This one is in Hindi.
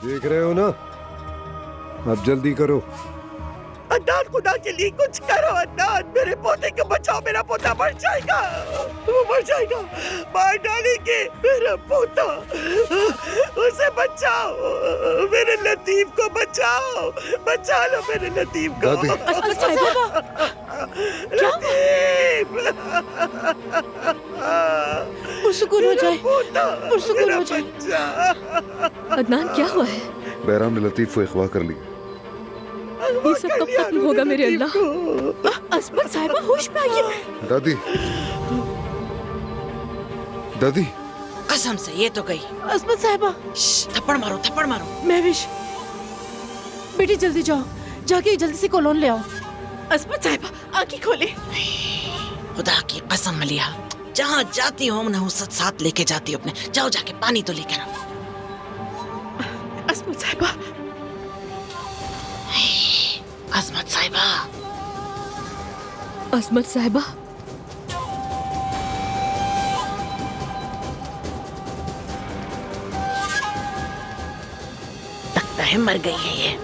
देख रहे हो ना, अब जल्दी करो। अदनान, खुदा के लिए कुछ करो। अदनान, मेरे पोते को बचाओ। मेरा पोता मर जाएगा, वो मर जाएगा। मार डालेंगे मेरा पोता। उसे बचाओ, मेरे लतीफ को बचाओ। बचा लो मेरे लतीफ को। दादी। अस्मत साहिबा, क्या लतीफ, पुरसुकून हो जाए, पोता, पुरसुकून मेरा हो जाए। बच्चा। अदनान, क्या हुआ है? बैराम ने लतीफ को अगवा कर लिया। ये सब कब खत्म होगा मेरे अल्लाह? अस्मत साहिबा, होश में आइए। दादी, दादी। कसम से ये तो गई। अस्मत साहिबा, थप्पड़ मारो, थप्पड़ मारो। महविश, बेटी जल्दी जाओ, जाके जल्दी से कॉलोन ले आओ। अस्मत साहिबा, आंखें खोले। खुदा की कसम मलिया, जहाँ जाती हो नहुसत साथ लेके जाती हो अपने। जाओ जाके पानी तो लेकर आओ। अस्मत साहिबा, अजमत साहिबा। अस्मत साहिबा, लगता है मर गई है ये।